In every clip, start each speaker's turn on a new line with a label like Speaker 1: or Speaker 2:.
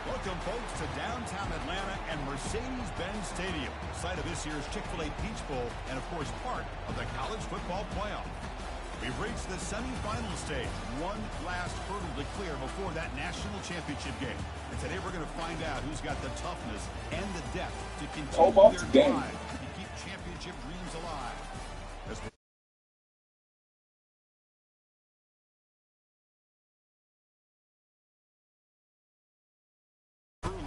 Speaker 1: Welcome, folks, to downtown Atlanta and Mercedes-Benz Stadium, site of this year's Chick-fil-A Peach Bowl and, of course, part of the college football playoff. We've reached the semifinal stage, one last hurdle to clear before that national championship game. And today we're going to find out who's got the toughness and the depth to continue their drive to keep championship dreams alive.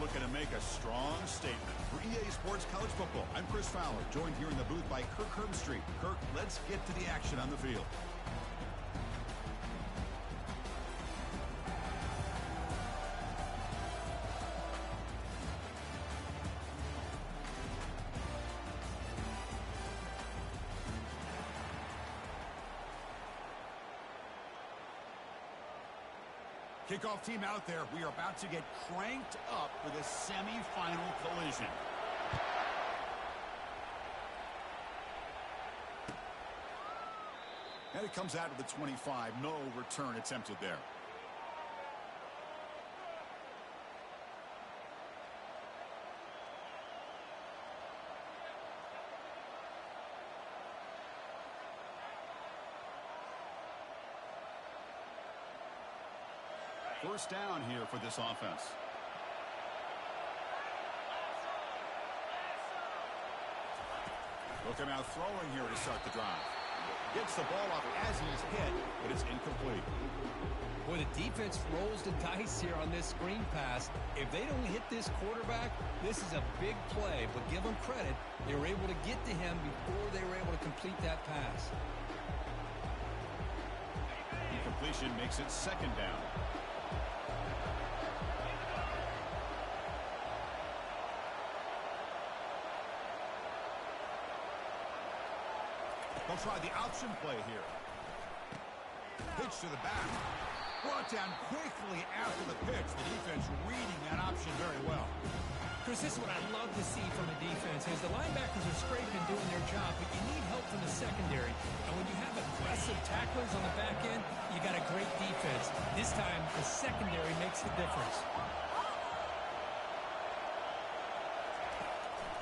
Speaker 1: Looking to make a strong statement. For EA Sports College Football, I'm Chris Fowler, joined here in the booth by Kirk Herbstreit. Kirk, let's get to the action on the field. Kickoff team out there. We are about to get cranked up for the semifinal collision. And it comes out of the 25. No return attempted there. First down here for this offense. Look him out throwing here to start the drive. Gets the ball off as he's hit, but it's incomplete.
Speaker 2: Boy, the defense rolls the dice here on this screen pass. If they don't hit this quarterback, this is a big play. But give them credit, they were able to get to him before they were able to complete that pass.
Speaker 1: Incompletion makes it second down. They'll try the option play here. Pitch to the back. Brought down quickly after the pitch. The defense reading that option very well.
Speaker 3: Chris, this is what I love to see from the defense is the linebackers are scraping and doing their job, but you need help from the secondary. And when you have aggressive tacklers on the back end, you got a great defense. This time, the secondary makes the difference.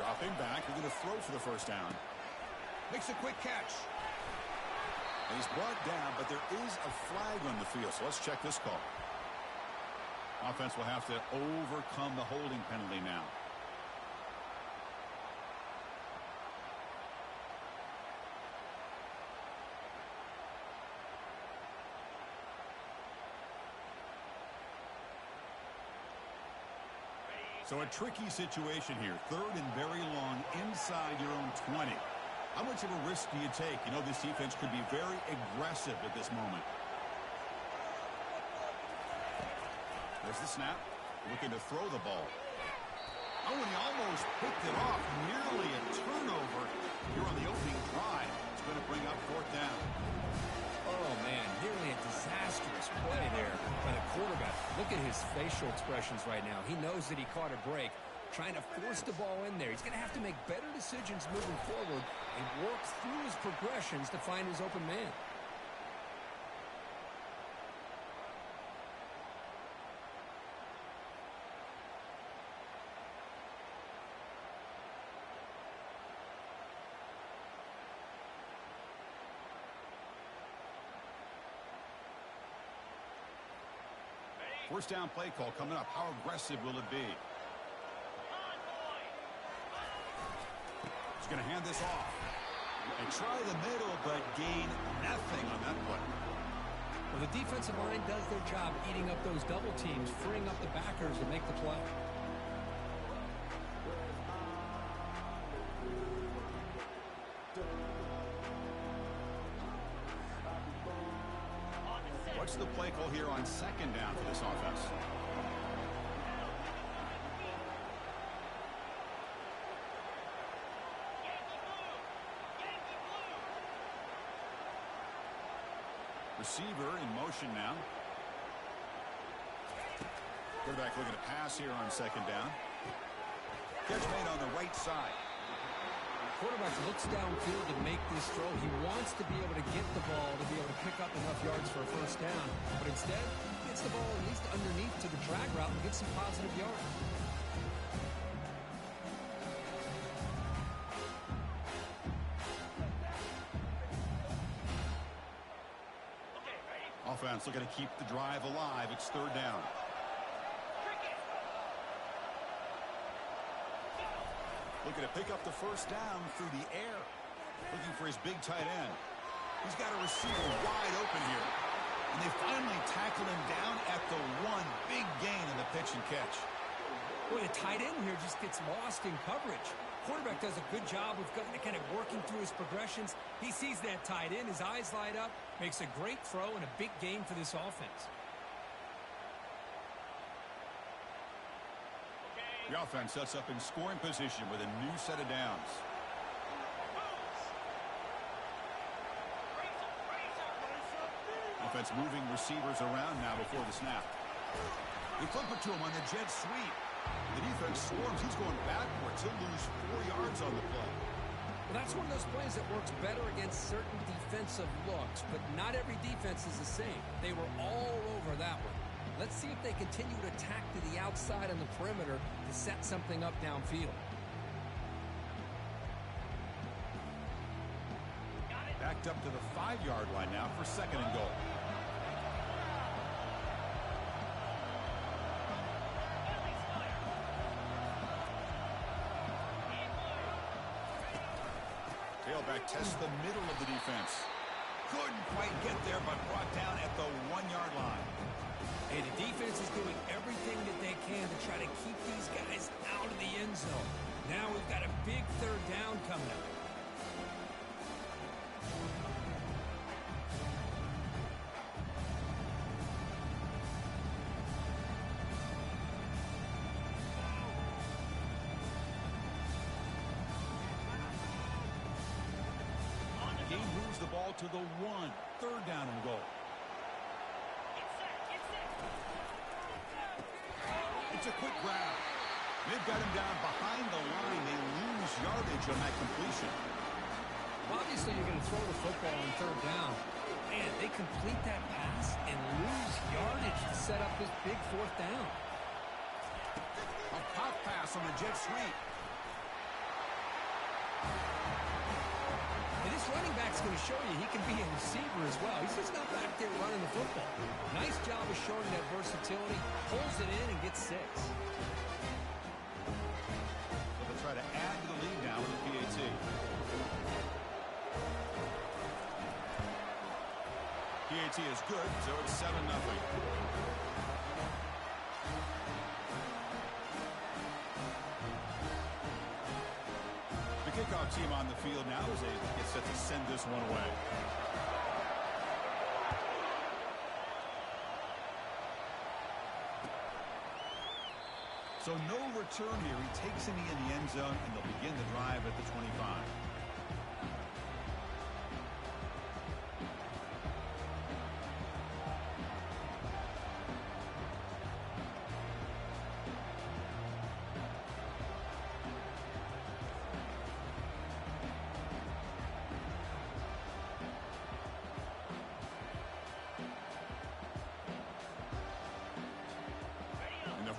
Speaker 1: Dropping back. We're going to throw for the first down. Makes a quick catch. And he's brought down, but there is a flag on the field, so let's check this call. Offense will have to overcome the holding penalty now. So a tricky situation here. Third and very long inside your own 20. How much of a risk do you take? You know, this defense could be very aggressive at this moment. There's the snap. Looking to throw the ball. Oh, and he almost picked it off. Nearly a turnover here on the opening drive. It's going to bring up fourth down.
Speaker 2: Oh, man, nearly a disastrous play there by the quarterback. Look at his facial expressions right now. He knows that he caught a break, trying to force the ball in there. He's going to have to make better decisions moving forward and work through his progressions to find his open man.
Speaker 1: First down play call coming up. How aggressive will it be? He's going to hand this off. And try the middle, but gain nothing on that play.
Speaker 2: Well, the defensive line does their job eating up those double teams, freeing up the backers to make the play.
Speaker 1: What's the play call here on second down for this offense? Receiver in motion now. Quarterback looking to pass here on second down. Catch made on the right side.
Speaker 2: Quarterback looks downfield to make this throw. He wants to be able to get the ball to be able to pick up enough yards for a first down. But instead, gets the ball at least underneath to the drag route. out and get some positive yards.
Speaker 1: Offense looking to keep the drive alive. It's third down. Looking to pick up the first down through the air. Looking for his big tight end. He's got a receiver wide open here. And they finally tackle him down at the one. Big gain in the pitch and catch.
Speaker 2: Boy, the tight end here just gets lost in coverage. Quarterback does a good job of kind of working through his progressions. He sees that tight end, his eyes light up, makes a great throw and a big gain for this offense.
Speaker 1: The offense sets up in scoring position with a new set of downs. Offense moving receivers around now before the snap. They flip it to him on the jet sweep. The defense swarms. He's going backwards. He'll lose 4 yards on the play.
Speaker 2: Well, that's one of those plays that works better against certain defensive looks, but not every defense is the same. They were all over that one. Let's see if they continue to attack to the outside on the perimeter to set something up downfield.
Speaker 1: Backed up to the 5-yard line now for second and goal. Tailback tests the middle of the defense. Couldn't quite get there, but brought down at the 1-yard line.
Speaker 2: Hey, the defense is doing everything that they can to try to keep these guys out of the end zone. Now we've got a big third down coming up.
Speaker 1: Game moves the ball to the 1. Third down and goal. It's a quick grab. They've got him down behind the line. They lose yardage on that completion.
Speaker 2: Obviously, you're going to throw the football on third down. Man, they complete that pass and lose yardage to set up this big fourth down.
Speaker 1: A pop pass on the jet sweep.
Speaker 2: And this running back's going to show you he can be a receiver as well. He's just not back there running the football. Nice job of showing that versatility. Pulls it in and gets 6.
Speaker 1: So they'll try to add to the lead now with the PAT. PAT is good, so it's 7-0. Kickoff team on the field now as they get set to send this one away. So no return here. He takes it in the end zone, and they'll begin the drive at the 25.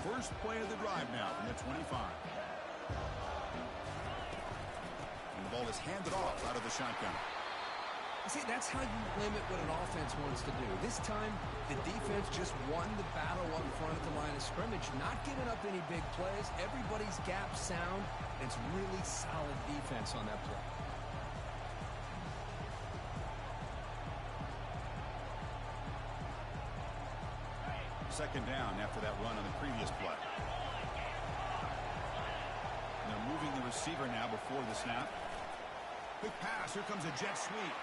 Speaker 1: First play of the drive now from the 25. And the ball is handed off out of the shotgun.
Speaker 2: See, that's how you limit what an offense wants to do. This time, the defense just won the battle up front at the line of scrimmage, not giving up any big plays. Everybody's gap sound. It's really solid defense on that play.
Speaker 1: Second down after that run on the previous play. And they're moving the receiver now before the snap. Quick pass. Here comes a jet sweep.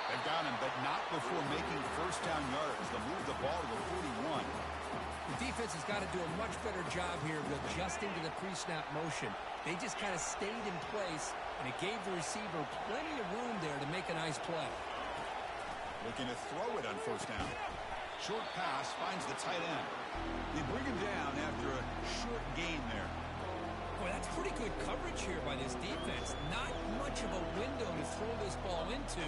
Speaker 1: They've got him, but not before making first down yards. They'll move the ball to the 41.
Speaker 2: The defense has got to do a much better job here of adjusting to the pre-snap motion. They just kind of stayed in place, and it gave the receiver plenty of room there to make a nice play.
Speaker 1: Looking to throw it on first down. Short pass finds the tight end. They bring him down after a short gain there.
Speaker 2: Boy, that's pretty good coverage here by this defense. Not much of a window to throw this ball into,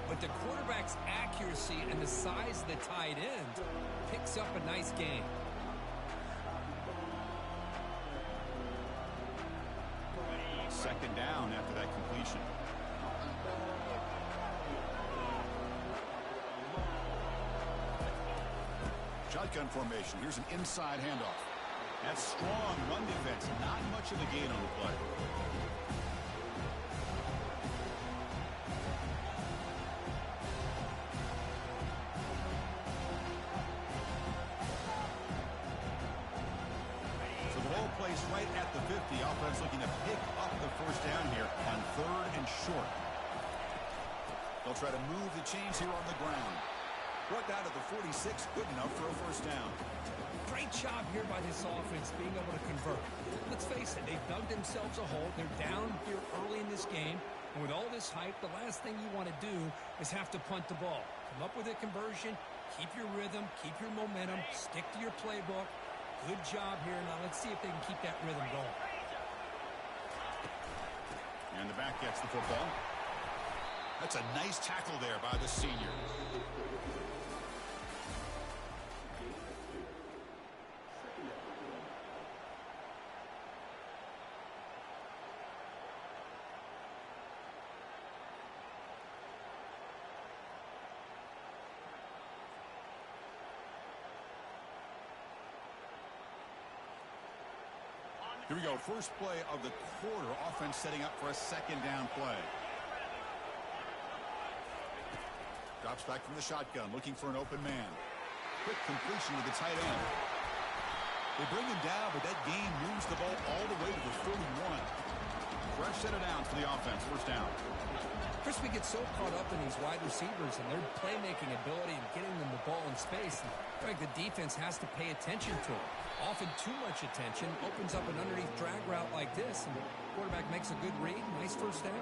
Speaker 2: but the quarterback's accuracy and the size of the tight end picks picks up a nice gain.
Speaker 1: Second down after that completion. Shotgun formation. Here's an inside handoff. That's strong run defense. Not much of a gain on the play. So the ball placed right at the 50. Offense looking to pick up the first down here on 3rd and short. They'll try to move the chains here on the ground. Brought down to the 46, good enough for a first down.
Speaker 2: Great job here by this offense being able to convert. Let's face it, they've dug themselves a hole. They're down here early in this game. And with all this hype, the last thing you want to do is have to punt the ball. Come up with a conversion, keep your rhythm, keep your momentum, stick to your playbook. Good job here. Now let's see if they can keep that rhythm going.
Speaker 1: And the back gets the football. That's a nice tackle there by the senior. Here we go. First play of the quarter. Offense setting up for a second down play. Drops back from the shotgun, looking for an open man. Quick completion to the tight end. They bring him down, but that gain moves the ball all the way to the 31. Fresh set of downs for the offense. First down.
Speaker 2: Chris, we get so caught up in these wide receivers and their playmaking ability and getting them the ball in space. And I think the defense has to pay attention to it. Often too much attention opens up an underneath drag route like this, and the quarterback makes a good read. Nice first down.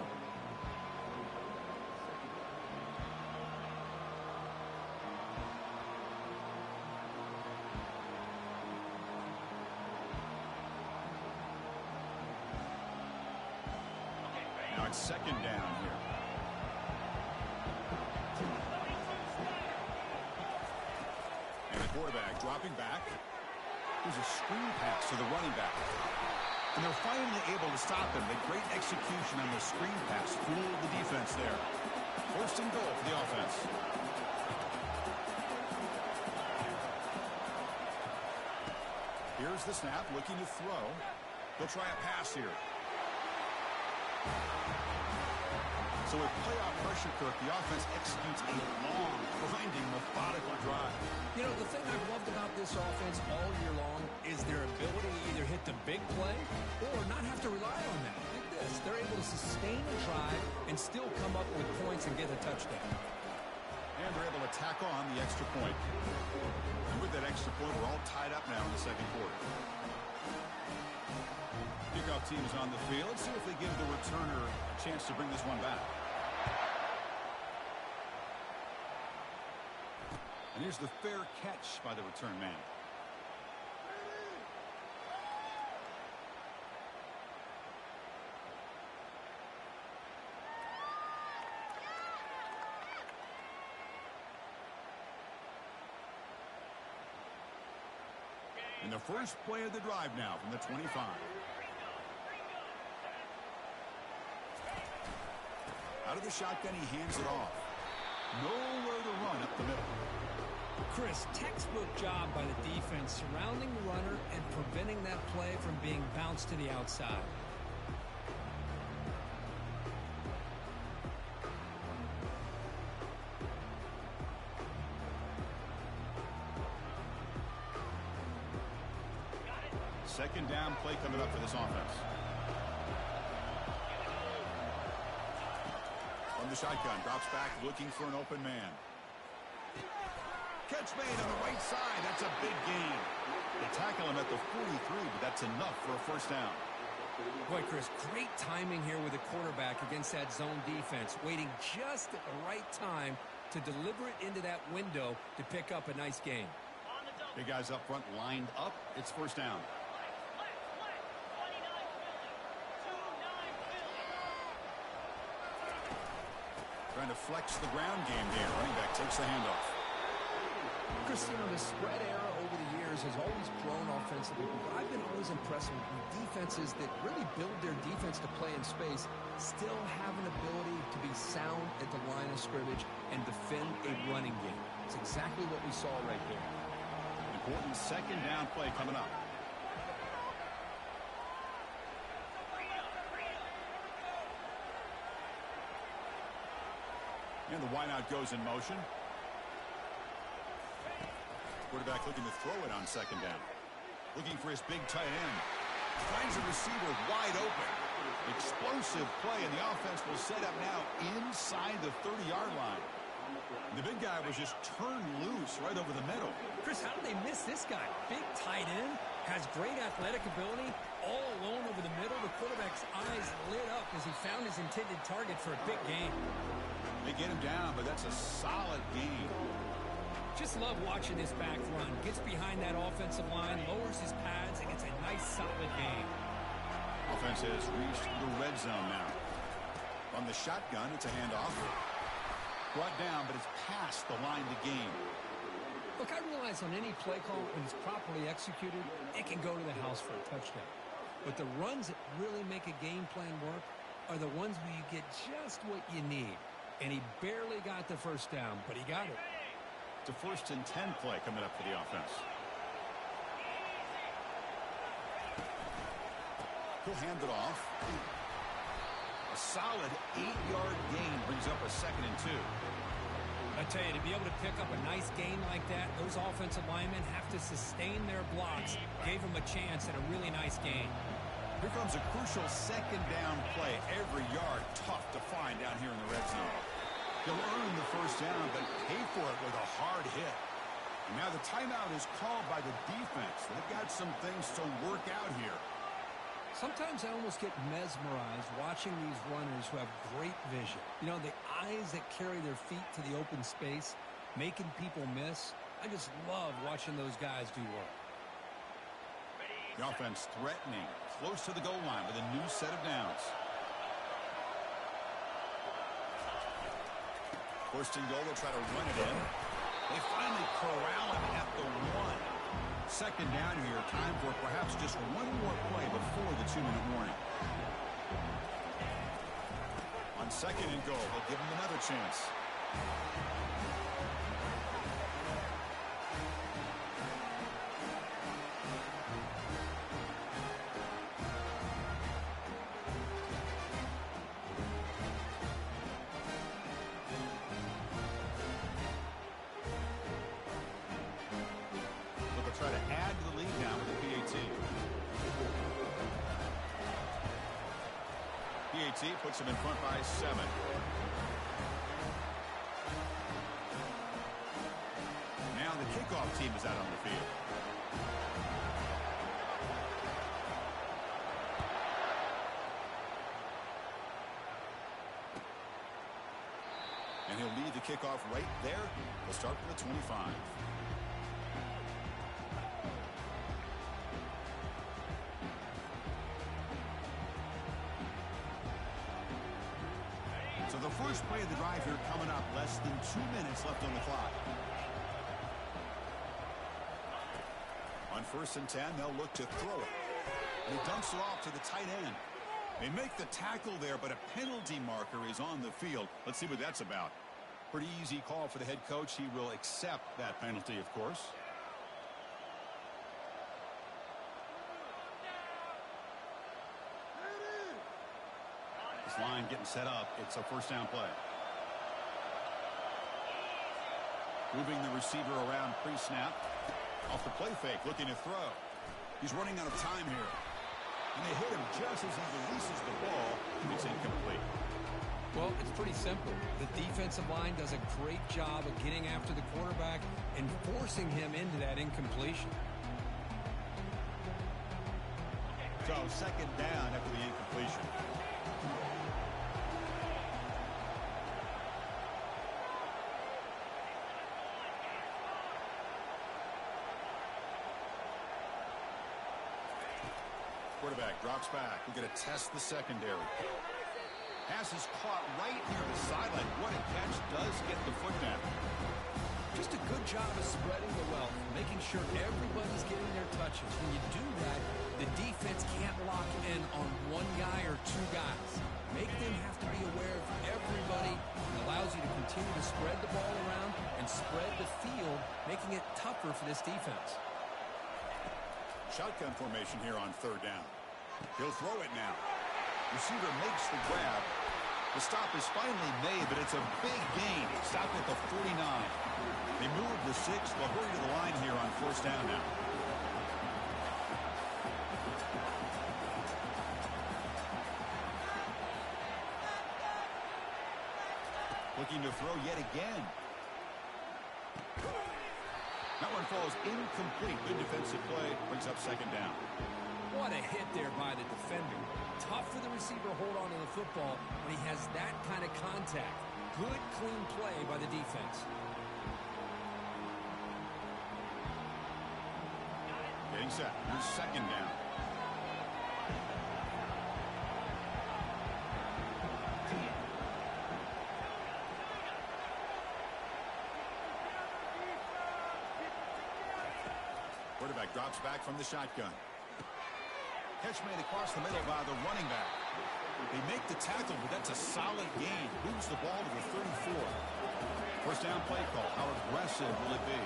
Speaker 1: Now it's second down here. And the quarterback dropping back. There's a screen pass to the running back. And they're finally able to stop him. The great execution on the screen pass fooled the defense there. First and goal for the offense. Here's the snap, looking to throw. They'll try a pass here. So with playoff pressure, Kirk, the offense executes a long, grinding, methodical drive.
Speaker 2: You know, the thing I've loved about this offense all year long is their ability to either hit the big play or not have to rely on that. Like this, they're able to sustain a drive and still come up with points and get a touchdown.
Speaker 1: And they're able to tack on the extra point. And with that extra point, we're all tied up now in the second quarter. Kickoff team is on the field. Let's see if they give the returner a chance to bring this one back. And here's the fair catch by the return man. And the first play of the drive now from the 25. Out of the shotgun, he hands it off. Nowhere to run up the middle.
Speaker 3: Chris, textbook job by the defense surrounding the runner and preventing that play from being bounced to the outside.
Speaker 1: Second down play coming up for this offense. From the shotgun, drops back, looking for an open man. Catch made on the right side. That's a big gain. They tackle him at the 43, but that's enough for a first down.
Speaker 2: Boy, Chris, great timing here with the quarterback against that zone defense, waiting just at the right time to deliver it into that window to pick up a nice gain.
Speaker 1: Big guys up front lined up. It's first down. Trying to flex the ground game here. Running back takes the handoff.
Speaker 2: Chris, the spread era over the years has always grown offensively, but I've been always impressed with defenses that really build their defense to play in space, still have an ability to be sound at the line of scrimmage and defend a running game. It's exactly what we saw right there.
Speaker 1: Important second down play coming up. And the wideout goes in motion. Quarterback looking to throw it on second down. Looking for his big tight end. Finds a receiver wide open. Explosive play, and the offense will set up now inside the 30-yard line. The big guy was just turned loose right over the middle.
Speaker 3: Chris, how did they miss this guy? Big tight end, has great athletic ability, all alone over the middle. The quarterback's eyes lit up as he found his intended target for a big gain.
Speaker 1: They get him down, but that's a solid gain.
Speaker 3: Just love watching this back run. Gets behind that offensive line, lowers his pads, and gets a nice solid gain.
Speaker 1: Offense has reached the red zone now. On the shotgun, it's a handoff. Brought down, but it's past the line to gain.
Speaker 3: Look, I realize on any play call, when it's properly executed, it can go to the house for a touchdown. But the runs that really make a game plan work are the ones where you get just what you need. And he barely got the first down, but he got it.
Speaker 1: It's a 1st and 10 play coming up for the offense. He'll hand it off. A solid 8-yard gain brings up a 2nd and 2.
Speaker 3: I tell you, to be able to pick up a nice gain like that, those offensive linemen have to sustain their blocks. Gave him a chance at a really nice gain.
Speaker 1: Here comes a crucial 2nd down play. Every yard tough to find down here in the red zone. He'll earn the first down, but pay for it with a hard hit. And now the timeout is called by the defense. They've got some things to work out here.
Speaker 3: Sometimes I almost get mesmerized watching these runners who have great vision. You know, the eyes that carry their feet to the open space, making people miss. I just love watching those guys do work.
Speaker 1: The offense threatening, close to the goal line with a new set of downs. 1st and goal, they'll try to run it in. They finally corral him at the 1. 2nd down here, time for perhaps just one more play before the 2-minute warning. On 2nd and goal, they'll give him another chance. Try to add to the lead now with the PAT. PAT puts him in front by 7. Now the kickoff team is out on the field. And he'll lead the kickoff right there. We'll start from the 25. So the first play of the drive here coming up. Less than 2 minutes left on the clock. On 1st and 10, they'll look to throw it. And he dumps it off to the tight end. They make the tackle there, but a penalty marker is on the field. Let's see what that's about. Pretty easy call for the head coach. He will accept that penalty, of course. This line getting set up. It's a 1st down play. Moving the receiver around pre-snap. Off the play fake, looking to throw. He's running out of time here. And they hit him just as he releases the ball. It's incomplete.
Speaker 3: Well, it's pretty simple. The defensive line does a great job of getting after the quarterback and forcing him into that incompletion.
Speaker 1: So 2nd down after the incompletion. Quarterback drops back. We're going to test the secondary. Pass is caught right near the sideline. What a catch. Does get the foot down.
Speaker 2: Just a good job of spreading the wealth, making sure everybody's getting their touches. When you do that, the defense can't lock in on one guy or two guys. Make them have to be aware of everybody. It allows you to continue to spread the ball around and spread the field, making it tougher for this defense.
Speaker 1: Shotgun formation here on third down. He'll throw it now. Receiver makes the grab. The stop is finally made, but it's a big gain. Stopped at the 49. They move the 6. They'll hurry to the line here on first down now. Looking to throw yet again. That one falls incomplete. Good defensive play. Brings up second down.
Speaker 2: What a hit there by the defender. Tough for the receiver to hold on to the football when he has that kind of contact. Good, clean play by the defense.
Speaker 1: Getting set. Here's second down. Quarterback drops back from the shotgun. Catch made across the middle by the running back. They make the tackle, but that's a solid gain. Moves the ball to the 34. First down play call. How aggressive will it be?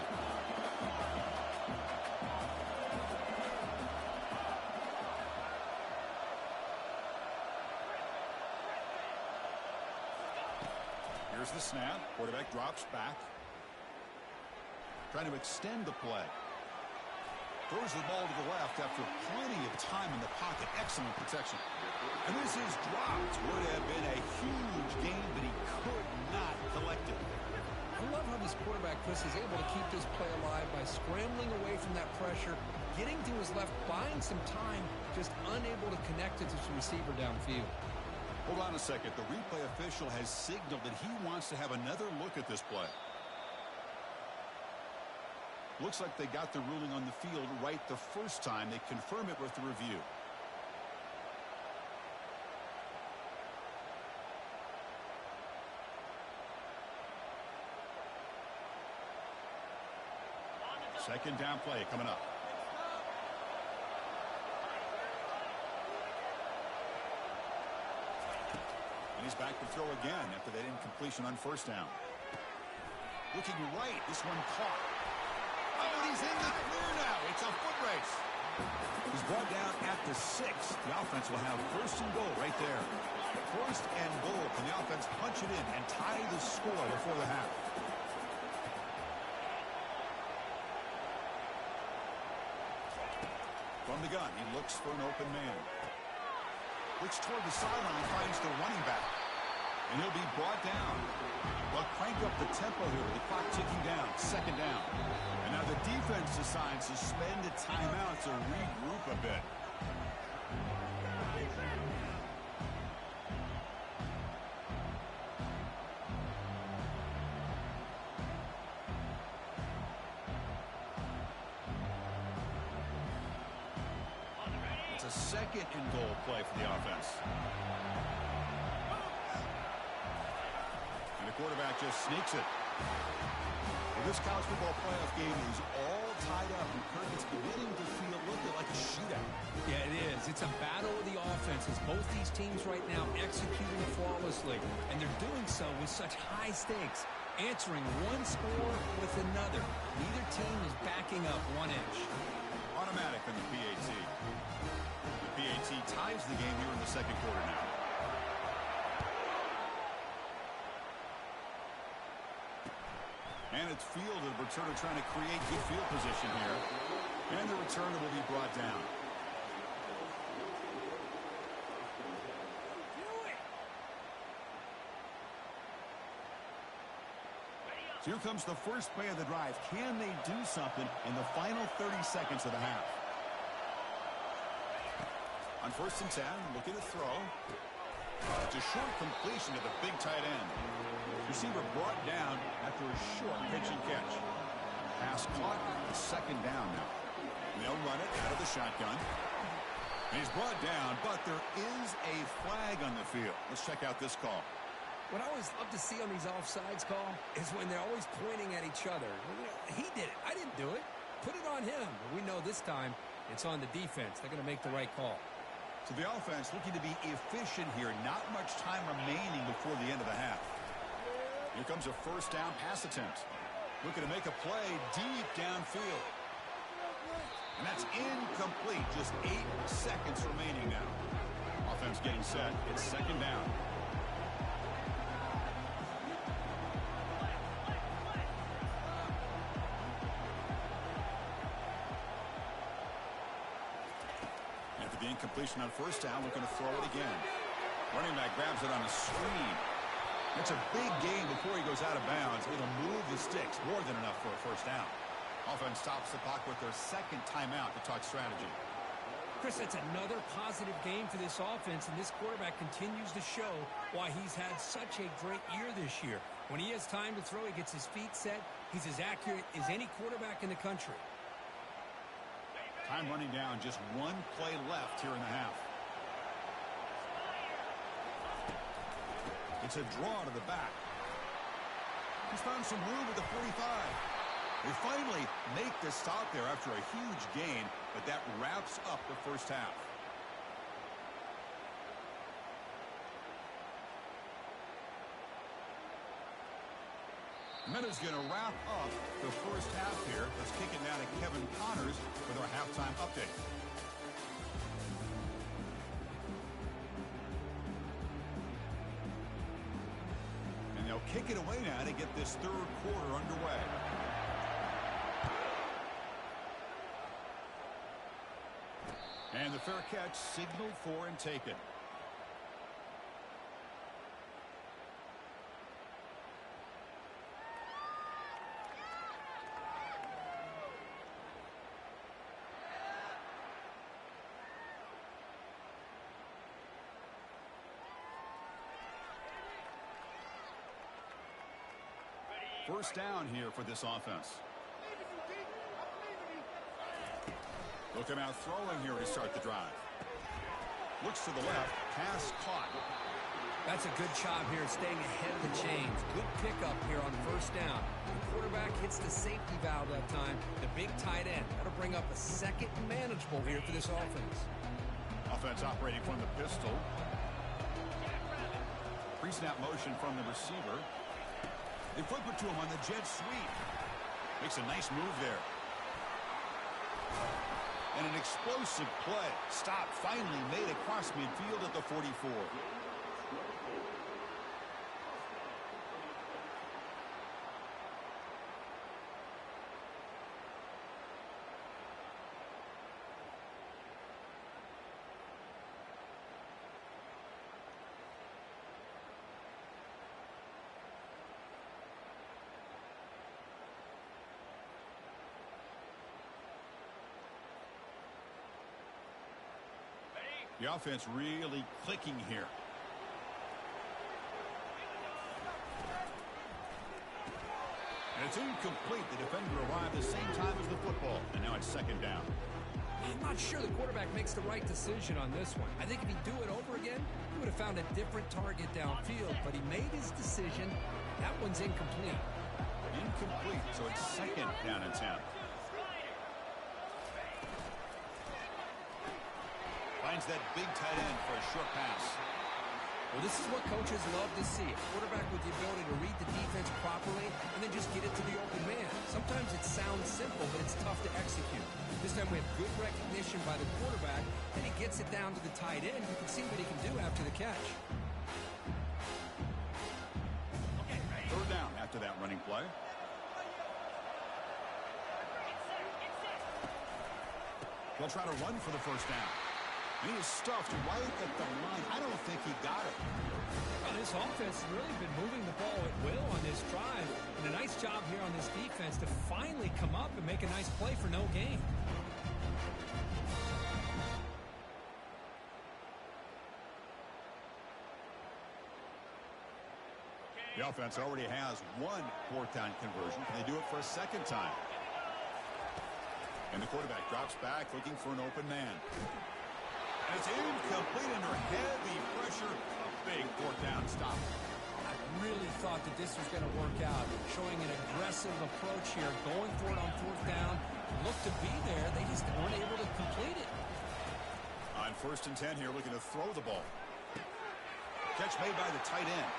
Speaker 1: Here's the snap. Quarterback drops back. Trying to extend the play. Throws the ball to the left after plenty of time in the pocket. Excellent protection. And this is dropped. Would have been a huge gain, but he could not collect it.
Speaker 2: I love how this quarterback, Chris, is able to keep this play alive by scrambling away from that pressure, getting to his left, buying some time, just unable to connect it to his receiver downfield.
Speaker 1: Hold on a second. The replay official has signaled that he wants to have another look at this play. Looks like they got the ruling on the field right the first time. They confirm it with the review. Second down play coming up. And he's back to throw again after that incompletion on first down. Looking right. This one caught. Oh, and he's in the clear now. It's a foot race. He's brought down at the 6. The offense will have first and goal right there. First and goal. Can the offense punch it in and tie the score before the half? From the gun, he looks for an open man. Looks toward the sideline, finds the running back. And he'll be brought down. They'll crank up the tempo here with the clock ticking down. Second down. And now the defense decides to spend a timeout to regroup a bit. It's a second and goal play for the offense. And the quarterback just sneaks it. Well, this college football playoff game is all tied up, and Kirk, it's beginning to feel a little bit like a shootout.
Speaker 2: Yeah, it is. It's a battle of the offenses. Both these teams right now executing flawlessly, and they're doing so with such high stakes, answering one score with another. Neither team is backing up 1 inch.
Speaker 1: Automatic in the PAT. The PAT ties the game here in the second quarter now. And it's fielded. Returner trying to create good field position here. And the returner will be brought down. So here comes the first play of the drive. Can they do something in the final 30 seconds of the half? On first and 10, looking to throw. It's a short completion to the big tight end. Receiver brought down after a short pitch and catch. Pass caught. Second down now. They'll run it out of the shotgun. And he's brought down, but there is a flag on the field. Let's check out this call.
Speaker 2: What I always love to see on these offsides call is when they're always pointing at each other. He did it. I didn't do it. Put it on him. We know this time it's on the defense. They're going to make the right call.
Speaker 1: So the offense looking to be efficient here. Not much time remaining before the end of the half. Here comes a first down pass attempt. Looking to make a play deep downfield. And that's incomplete. Just 8 seconds remaining now. Offense getting set. It's second down. After the incompletion on first down, we're going to throw it again. Running back grabs it on a screen. It's a big gain before he goes out of bounds. It'll move the sticks more than enough for a first down. Offense stops the clock with their second timeout to talk strategy.
Speaker 3: Chris, that's another positive game for this offense, and this quarterback continues to show why he's had such a great year this year. When he has time to throw, he gets his feet set. He's as accurate as any quarterback in the country.
Speaker 1: Time running down, just one play left here in the half. It's a draw to the back. He's found some room at the 45. They finally make the stop there after a huge gain, but that wraps up the first half. That is going to wrap up the first half here. Let's kick it down to Kevin Connors with our halftime update. And they'll kick it away now to get this third quarter underway. And the fair catch signaled for and taken. First down here for this offense. Looking out throwing here to start the drive. Looks to the left. Pass caught.
Speaker 2: That's a good job here staying ahead of the chains. Good pickup here on first down. The quarterback hits the safety valve that time. The big tight end. That'll bring up a second manageable here for this offense.
Speaker 1: Offense operating from the pistol. Pre-snap motion from the receiver. They flip it to him on the jet sweep. Makes a nice move there. And an explosive play. Stop finally made across midfield at the 44. The offense really clicking here. And it's incomplete. The defender arrived the same time as the football. And now it's second down.
Speaker 2: I'm not sure the quarterback makes the right decision on this one. I think if he'd do it over again, he would have found a different target downfield. But he made his decision. That one's incomplete.
Speaker 1: Incomplete. So it's second down and 10. Finds that big tight end for a short pass.
Speaker 2: Well, this is what coaches love to see. A quarterback with the ability to read the defense properly and then just get it to the open man. Sometimes it sounds simple, but it's tough to execute. This time we have good recognition by the quarterback, and he gets it down to the tight end. You can see what he can do after the catch.
Speaker 1: Third down after that running play. They'll try to run for the first down. He is stuffed right at the line. I don't think he got it.
Speaker 3: Well, this offense has really been moving the ball at will on this drive. And a nice job here on this defense to finally come up and make a nice play for no gain.
Speaker 1: The offense already has one fourth down conversion. Can they do it for a second time? And the quarterback drops back looking for an open man. And it's incomplete under heavy pressure. A big fourth down stop.
Speaker 2: really thought that this was going to work out, showing an aggressive approach here, going for it on fourth down. Looked to be there. They just weren't able to complete it.
Speaker 1: On 1st and 10 here, looking to throw the ball. Catch made by the tight end.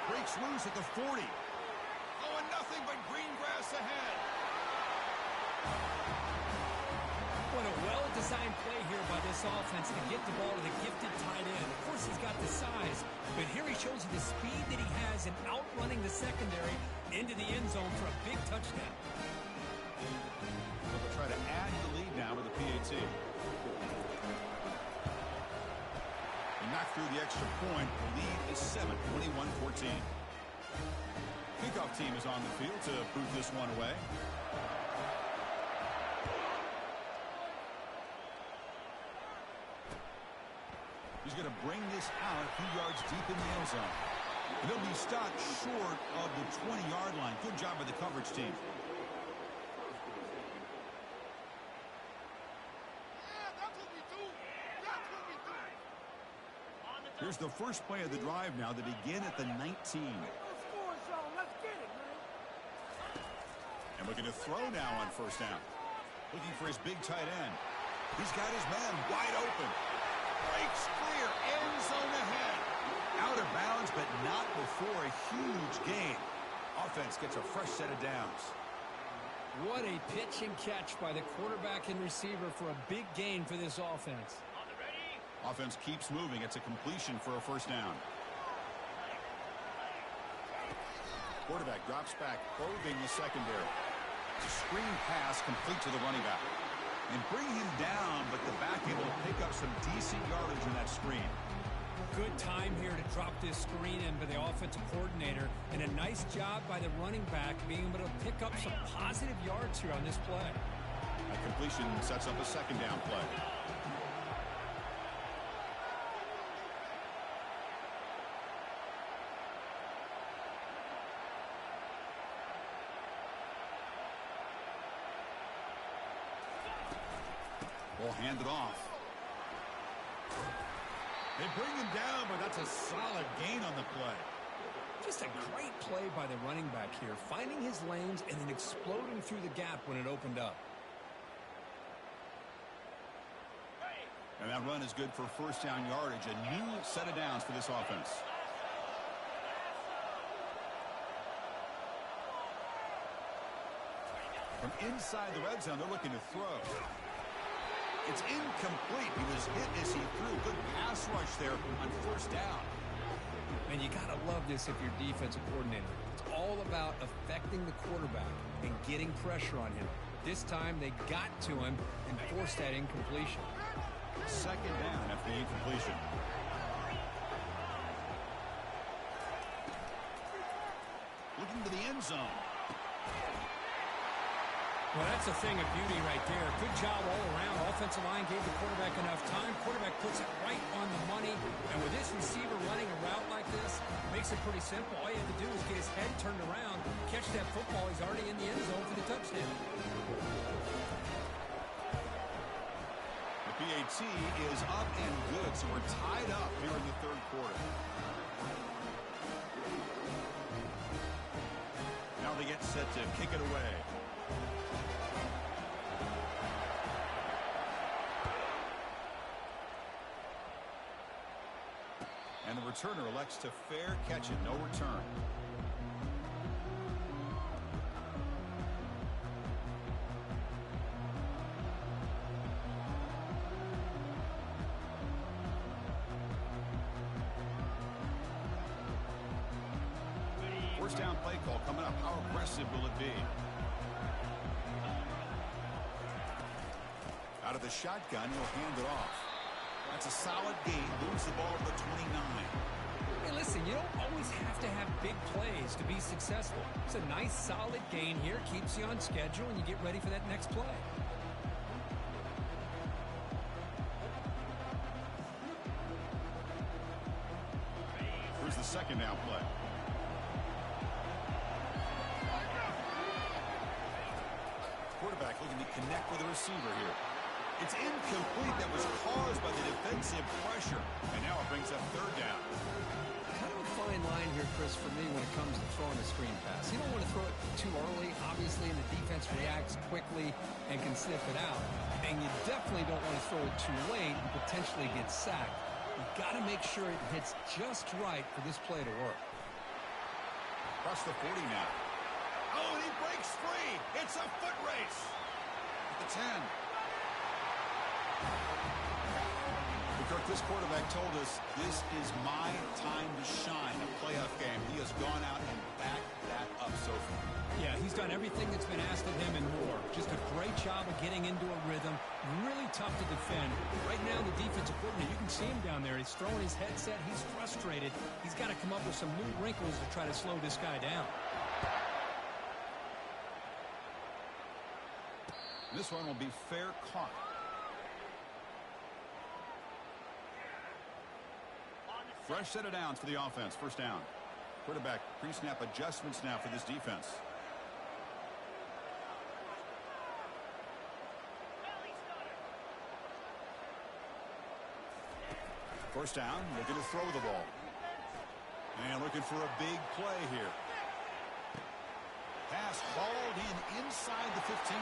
Speaker 1: Breaks loose at the 40. Oh, and nothing but green grass ahead.
Speaker 3: What a well-designed play here by this offense to get the ball to the gifted tight end. Of course, he's got the size, but here he shows you the speed that he has in outrunning the secondary into the end zone for a big touchdown.
Speaker 1: They'll try to add to the lead now with the PAT. They knock through the extra point. The lead is 7, 21-14. Kickoff team is on the field to boot this one away. He's going to bring this out a few yards deep in the end zone. And he'll be stopped short of the 20-yard line. Good job by the coverage team. Here's the first play of the drive now. They begin at the 19. And looking to throw now on 1st down. Looking for his big tight end. He's got his man wide open. Breaks clear, end zone ahead. Out of bounds, but not before a huge gain. Offense gets a fresh set of downs.
Speaker 2: What a pitch and catch by the quarterback and receiver for a big gain for this offense.
Speaker 1: Offense keeps moving. It's a completion for a 1st down. Quarterback drops back, probing the secondary. It's a screen pass complete to the running back. And bring him down, but the back able to pick up some decent yardage in that screen.
Speaker 2: Good time here to drop this screen in by the offensive coordinator, and a nice job by the running back being able to pick up some positive yards here on this play.
Speaker 1: A completion sets up a 2nd down play. Ball handed off. They bring him down, but that's a solid gain on the play.
Speaker 2: Just a great play by the running back here, finding his lanes and then exploding through the gap when it opened up.
Speaker 1: And that run is good for 1st down yardage. A new set of downs for this offense. From inside the red zone, they're looking to throw. It's incomplete. He was hit as he threw. Good pass rush there on 1st down.
Speaker 2: And you got to love this if you're defensive coordinator. It's all about affecting the quarterback and getting pressure on him. This time they got to him and forced that incompletion.
Speaker 1: 2nd down after the incompletion. Looking to the end zone.
Speaker 3: Well, that's a thing of beauty right there. Good job all around. Offensive line gave the quarterback enough time. Quarterback puts it right on the money. And with this receiver running a route like this, makes it pretty simple. All you have to do is get his head turned around, catch that football. He's already in the end zone for the touchdown.
Speaker 1: The PAT is up and good, so we're tied up here in the 3rd quarter. Now they get set to kick it away. And the returner elects to fair catch it. No return. First down play call coming up. How aggressive will it be? Out of the shotgun, he'll hand it off. That's a solid gain. Moves the ball to the 29.
Speaker 2: Hey, listen, you don't always have to have big plays to be successful. It's a nice, solid gain here. Keeps you on schedule, and you get ready for that next play.
Speaker 1: Here's the 2nd down play. Quarterback looking to connect with the receiver here. It's incomplete. That was caused by the defensive pressure. And now it brings up third down.
Speaker 2: Kind of a fine line here, Chris, for me when it comes to throwing a screen pass. You don't want to throw it too early, obviously, and the defense reacts quickly and can sniff it out. And you definitely don't want to throw it too late and potentially get sacked. You've got to make sure it hits just right for this play to work.
Speaker 1: Across the 40 now. Oh, and he breaks free. It's a foot race. At the 10. Kirk, this quarterback told us this is my time to shine, a playoff game. He has gone out and backed that up so far.
Speaker 3: Yeah, he's done everything that's been asked of him and more. Just a great job of getting into a rhythm. Really tough to defend. Right now, the defensive coordinator, you can see him down there. He's throwing his headset. He's frustrated. He's got to come up with some new wrinkles to try to slow this guy down.
Speaker 1: This one will be fair caught. Fresh set of downs for the offense. First down. Quarterback pre-snap adjustments now for this defense. First down. Looking to throw the ball. And looking for a big play here. Pass hauled in inside the 15.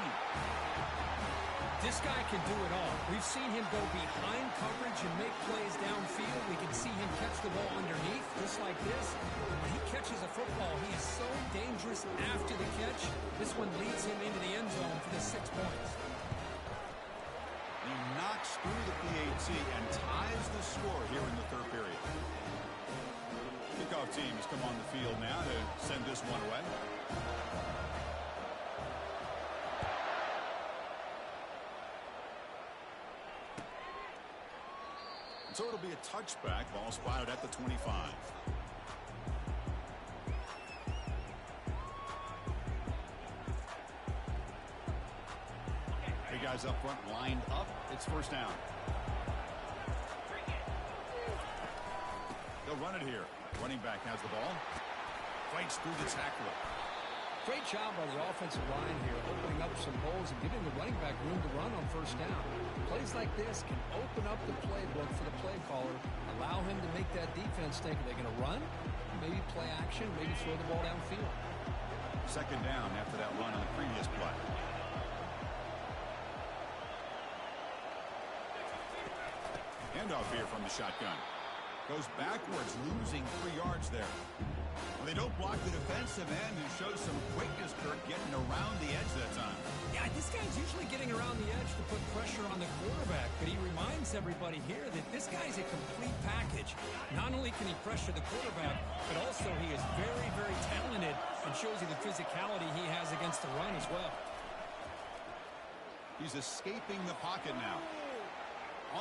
Speaker 3: This guy can do it all. We've seen him go behind coverage and make plays downfield. We can see him catch the ball underneath, just like this. When he catches a football, he is so dangerous after the catch. This one leads him into the end zone for the 6 points.
Speaker 1: He knocks through the PAT and ties the score here in the third period. Kickoff team has come on the field now to send this one away. So it'll be a touchback. Ball spotted at the 25. Three guys up front lined up. It's first down. They'll run it here. Running back has the ball. Fights through the tackler.
Speaker 2: Great job by the offensive line here, opening up some holes and giving the running back room to run on first down. Plays like this can open up the playbook for the play caller, allow him to make that defense think, are they going to run? Maybe play action, maybe throw the ball downfield.
Speaker 1: Second down after that run on the previous play. Handoff here from the shotgun. Goes backwards, losing 3 yards there. Well, they don't block the defensive end and show some quickness, Kirk, getting around the edge that time.
Speaker 3: Yeah, this guy's usually getting around the edge to put pressure on the quarterback, but he reminds everybody here that this guy's a complete package. Not only can he pressure the quarterback, but also he is very, very talented and shows you the physicality he has against the run as well.
Speaker 1: He's escaping the pocket now.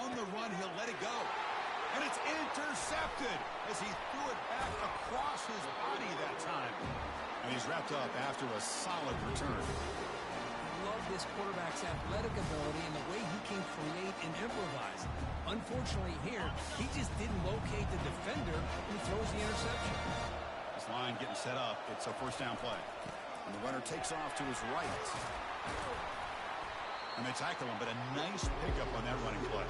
Speaker 1: On the run, he'll let it go. And it's intercepted as he threw it back across his body that time. And he's wrapped up after a solid return.
Speaker 2: I love this quarterback's athletic ability and the way he can create and improvise. Unfortunately here, he just didn't locate the defender and throws the interception.
Speaker 1: This line getting set up. It's a first down play. And the runner takes off to his right. And they tackle him, but a nice pickup on that running play.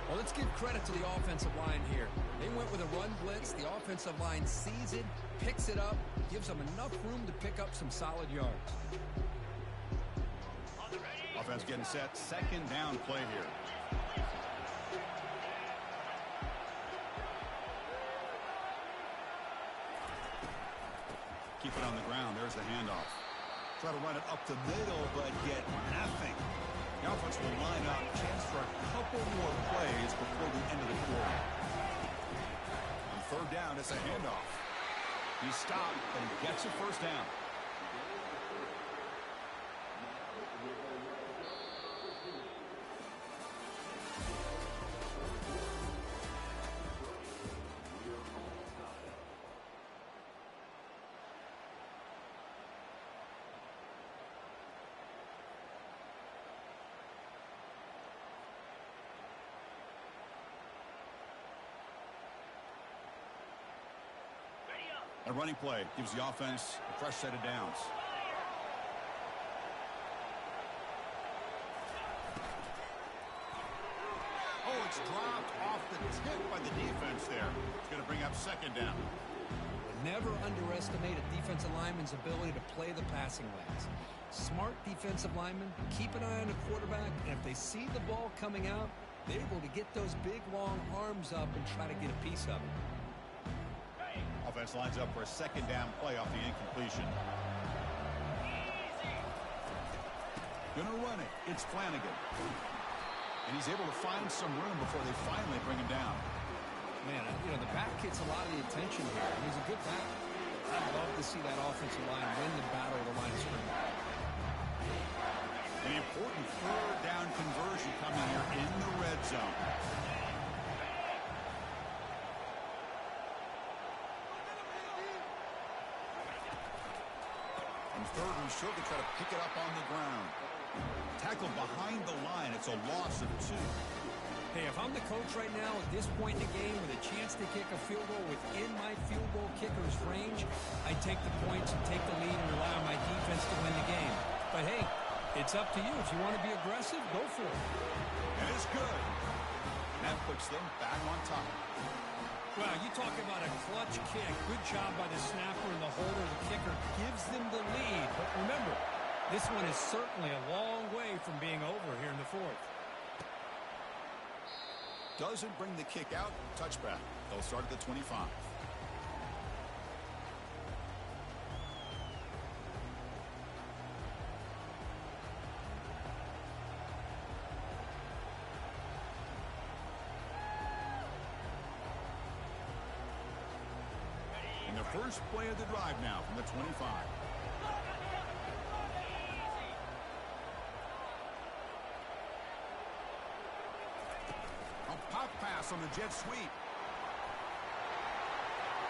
Speaker 2: Well, let's give credit to the offensive line here. They went with a run blitz. The offensive line sees it, picks it up, gives them enough room to pick up some solid yards.
Speaker 1: Offense getting set. Second down play here. Keep it on the ground. There's the handoff. Try to run it up the middle, but get nothing. The offense will line up. Chance for a couple more plays before the end of the quarter. On third down, it's a handoff. He stopped and gets a first down. A running play gives the offense a fresh set of downs. It's dropped off the tip by the defense there. It's going to bring up second down.
Speaker 2: Never underestimate a defensive lineman's ability to play the passing lanes. Smart defensive linemen keep an eye on the quarterback, and if they see the ball coming out, they're able to get those big, long arms up and try to get a piece of it.
Speaker 1: Offense lines up for a second down play off the incompletion. Gonna run it. It's Flanagan. And he's able to find some room before they finally bring him down.
Speaker 2: Man, you know, the back gets a lot of the attention here. He's a good back. I'd love to see that offensive line win the battle of the line of scrimmage.
Speaker 1: An important third down conversion coming here in the red zone. On third and short, they try to pick it up on the ground. Tackled behind the line. It's a loss of 2.
Speaker 2: Hey, if I'm the coach right now at this point in the game with a chance to kick a field goal within my field goal kicker's range, I take the points and take the lead and rely on my defense to win the game. But hey, it's up to you. If you want to be aggressive, go for it.
Speaker 1: And it's good. That puts them back on top.
Speaker 3: Well, you talk about a clutch kick. Good job by the snapper and the holder. The kicker gives them the lead. But remember, this one is certainly a long way from being over here in the fourth.
Speaker 1: Doesn't bring the kick out. Touchback. They'll start at the 25. And the first play of the drive now from the 25. Pop pass on the jet sweep.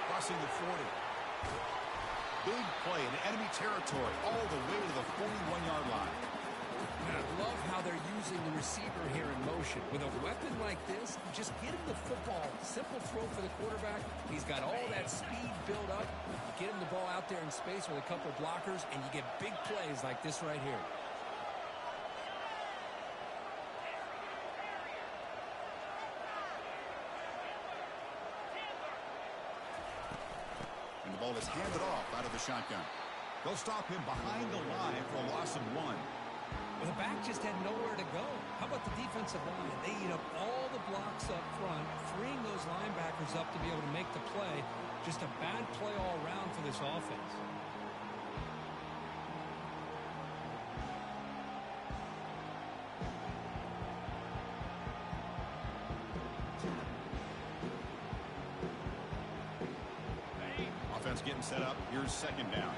Speaker 1: Crossing the 40. Big play in enemy territory all the way to the 41-yard line.
Speaker 2: And I love how they're using the receiver here in motion. With a weapon like this, just get him the football. Simple throw for the quarterback. He's got all that speed built up. You get him the ball out there in space with a couple blockers, and you get big plays like this right here.
Speaker 1: Ball is handed off out of the shotgun. They'll stop him behind the line for a loss of 1.
Speaker 2: Well, the back just had nowhere to go. How about the defensive line? They eat up all the blocks up front, freeing those linebackers up to be able to make the play. Just a bad play all around for this offense.
Speaker 1: Getting set up. Here's second down.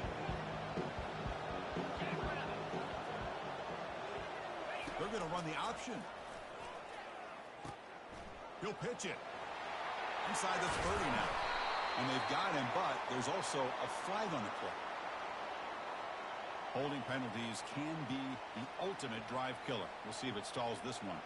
Speaker 1: They're going to run the option. He'll pitch it. Inside the 30 now. And they've got him, but there's also a flag on the play. Holding penalties can be the ultimate drive killer. We'll see if it stalls this one.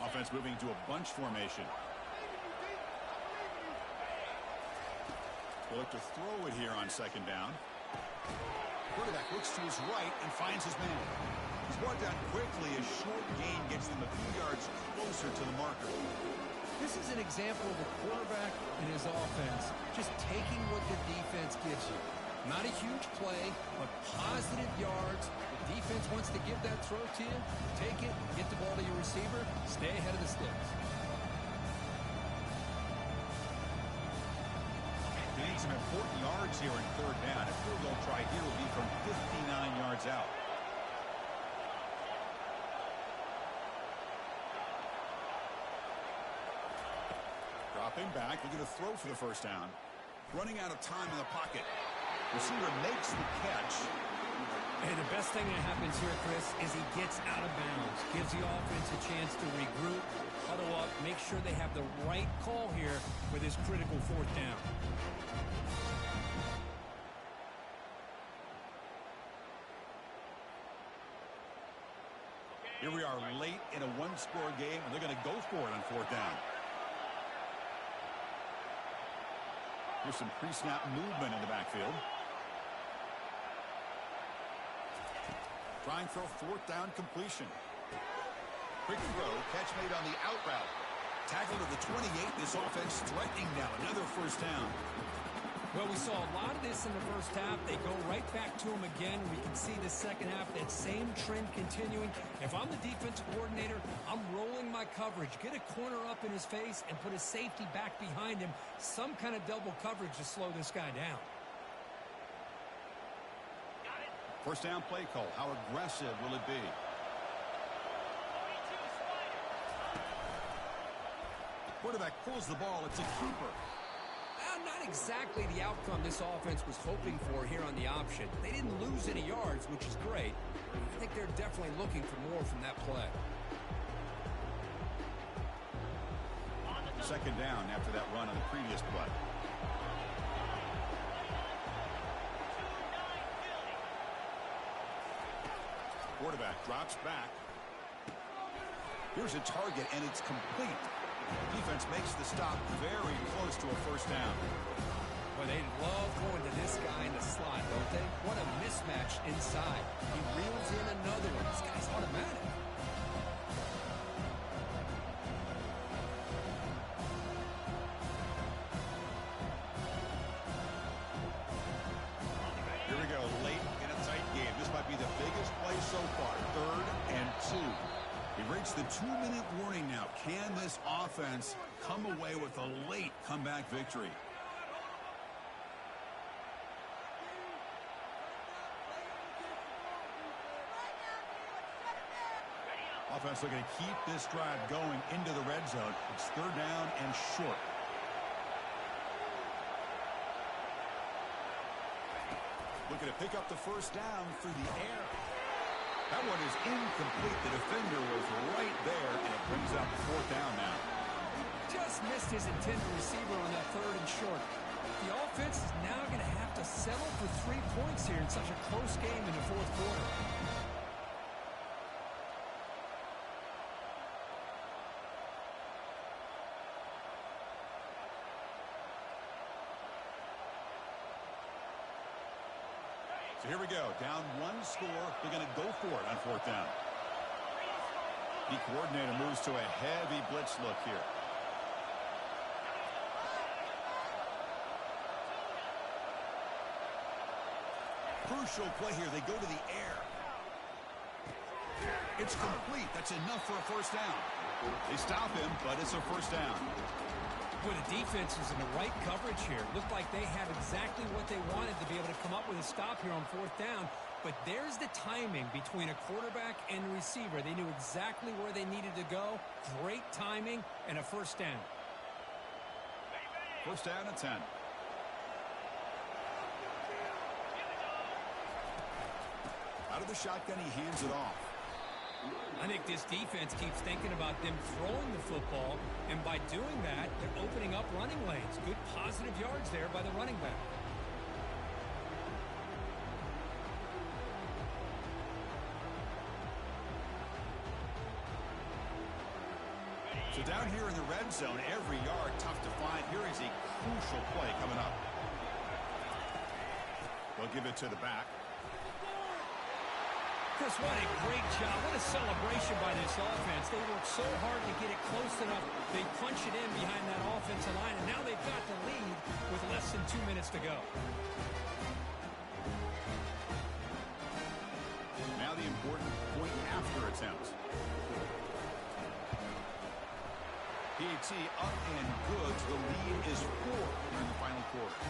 Speaker 1: Offense moving to a bunch formation. They'll look to throw it here on second down. Quarterback looks to his right and finds his man. He's brought down quickly. A short gain gets them a few yards closer to the marker.
Speaker 2: This is an example of a quarterback and his offense just taking what the defense gives you. Not a huge play, but positive yards. The defense wants to give that throw to you. Take it, get the ball to your receiver, stay ahead of the sticks.
Speaker 1: They need some important yards here in third down. A field goal try here will be from 59 yards out. Dropping back, looking to throw for the first down. Running out of time in the pocket. Receiver makes the catch.
Speaker 2: Hey, the best thing that happens here, Chris, is he gets out of bounds. Gives the offense a chance to regroup, huddle up, make sure they have the right call here for this critical fourth down.
Speaker 1: Here Here we are late in a one-score game, and they're going to go for it on fourth down. Here's some pre-snap movement in the backfield. Trying for a fourth down completion. Quick throw, catch made on the out route. Tackle to the 28. This offense threatening now. Another first down.
Speaker 3: Well, we saw a lot of this in the first half. They go right back to him again. We can see the second half, that same trend continuing. If I'm the defensive coordinator, I'm rolling my coverage. Get a corner up in his face and put a safety back behind him. Some kind of double coverage to slow this guy down.
Speaker 1: First down play call. How aggressive will it be? Quarterback pulls the ball. It's a keeper.
Speaker 3: Not exactly the outcome this offense was hoping for here on the option. They didn't lose any yards, which is great. I think they're definitely looking for more from that play.
Speaker 1: Second down after that run on the previous play. Quarterback drops back. Here's a target, and it's complete. Defense makes the stop very close to a first down.
Speaker 3: Well, they love going to this guy in the slot, don't they? What a mismatch inside. He reels in another one. This guy's automatic.
Speaker 1: Here we go, late in a tight game. This might be the biggest play so far. 3rd and 2. He reached the 2-minute warning now. Can this offense come away with a late comeback victory? Offense looking to keep this drive going into the red zone. It's 3rd down and short. Looking to pick up the first down through the air. That one is incomplete. The defender was right there, and it brings up 4th down now.
Speaker 3: Just missed his intended receiver on that 3rd and short. The offense is now going to have to settle for 3 points here in such a close game in the 4th quarter.
Speaker 1: So here we go. Down 1 score. They're going to go for it on 4th down. The coordinator moves to a heavy blitz look here. Crucial play here. They go to the air. It's complete. That's enough for a first down. They stop him, but it's a first down.
Speaker 3: Well, the defense was in the right coverage here. Looked like they had exactly what they wanted to be able to come up with a stop here on 4th down. But there's the timing between a quarterback and a receiver. They knew exactly where they needed to go. Great timing and a first down.
Speaker 1: First down at 10. Out of the shotgun, he hands it off.
Speaker 3: I think this defense keeps thinking about them throwing the football, and by doing that, they're opening up running lanes. Good positive yards there by the running back.
Speaker 1: So down here in the red zone, every yard tough to find. Here is a crucial play coming up. They'll give it to the back.
Speaker 3: Chris, what a great job. What a celebration by this offense. They worked so hard to get it close enough. They punch it in behind that offensive line, and now they've got the lead with less than 2 minutes to go.
Speaker 1: Now the important point after attempt. PAT up and good. The lead is 4 in the final quarter.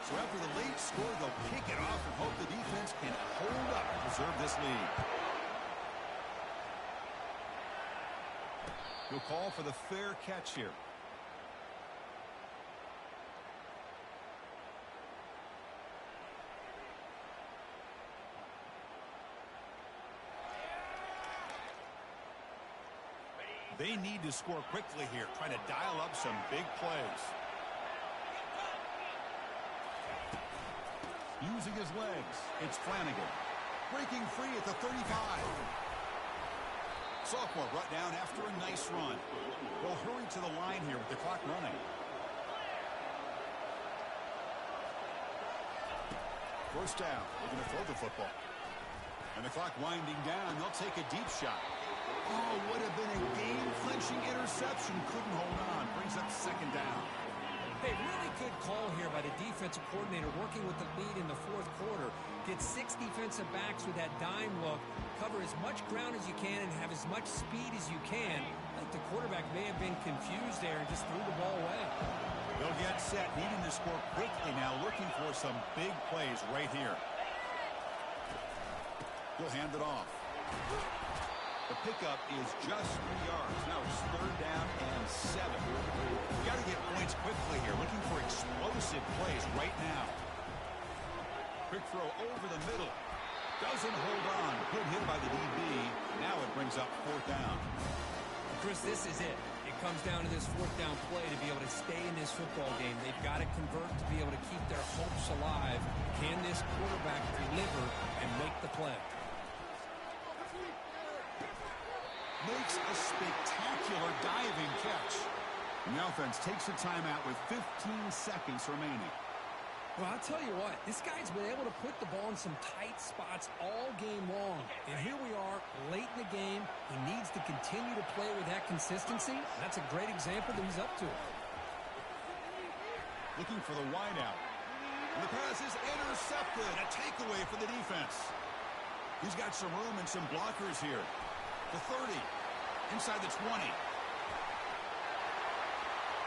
Speaker 1: So after the late score, they'll kick it off and hope the defense can hold up and preserve this lead. He'll call for the fair catch here. They need to score quickly here, trying to dial up some big plays. Using his legs, it's Flanagan. Breaking free at the 35. Sophomore brought down after a nice run. They'll hurry to the line here with the clock running. First down. They're going to throw the football. And the clock winding down. They'll take a deep shot. Oh, would have been a game-clinching interception. Couldn't hold on. Brings up second down.
Speaker 2: Hey, really good call here by the defensive coordinator working with the lead in the fourth quarter. Get 6 defensive backs with that dime look. Cover as much ground as you can and have as much speed as you can. Like the quarterback may have been confused there and just threw the ball away.
Speaker 1: They'll get set, needing to score quickly now, looking for some big plays right here. He'll hand it off. The pickup is just 3 yards. Now it's third down and 7. You got to get points quickly here, looking for explosive plays right now. Quick throw over the middle. Doesn't hold on. Good hit by the DB. Now it brings up fourth down.
Speaker 2: Chris, this is it. It comes down to this fourth down play to be able to stay in this football game. They've got to convert to be able to keep their hopes alive. Can this quarterback deliver and make the play?
Speaker 1: Makes a spectacular diving catch. And the offense takes a timeout with 15 seconds remaining.
Speaker 2: Well, I'll tell you what, this guy's been able to put the ball in some tight spots all game long. And here we are, late in the game. He needs to continue to play with that consistency. That's a great example that he's up to it.
Speaker 1: Looking for the wideout. And the pass is intercepted. A takeaway for the defense. He's got some room and some blockers here. The 30. Inside the 20.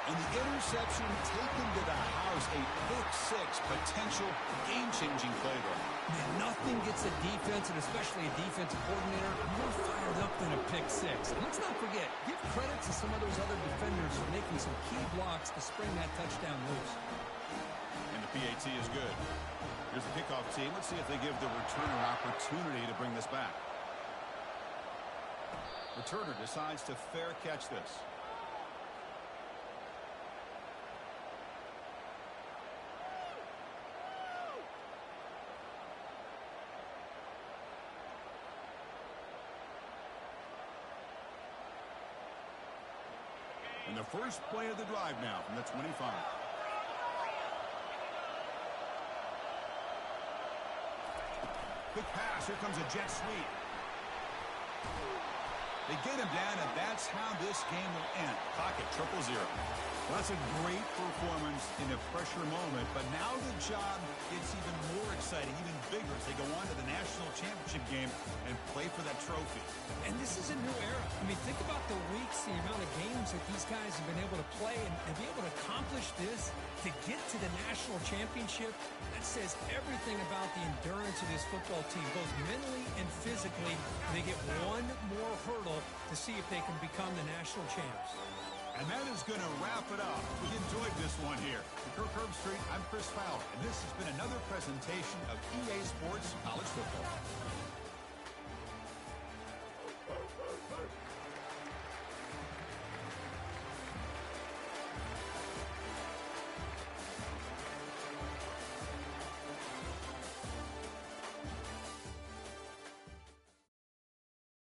Speaker 1: And the interception taken to the house. A pick-6 potential game-changing play there.
Speaker 2: Man, nothing gets a defense, and especially a defensive coordinator, more fired up than a pick-6. And let's not forget, give credit to some of those other defenders for making some key blocks to spring that touchdown loose.
Speaker 1: And the PAT is good. Here's the kickoff team. Let's see if they give the returner opportunity to bring this back. Returner decides to fair catch this. And the first play of the drive now from the 25. Quick pass. Here comes a jet sweep. They get him down, and that's how this game will end. Pocket 0-0. Well, that's a great performance in a pressure moment, but now the job gets even more exciting, even bigger as they go on to the national championship game and play for that trophy.
Speaker 3: And this is a new era. I mean, think about the weeks, the amount of games that these guys have been able to play, and be able to accomplish this, to get to the national championship. That says everything about the endurance of this football team, both mentally and physically. They get one more hurdle to see if they can become the national champs.
Speaker 1: And that is going to wrap it up. We enjoyed this one here. For Kirk Herbstreit, I'm Chris Fowler, and this has been another presentation of EA Sports College Football.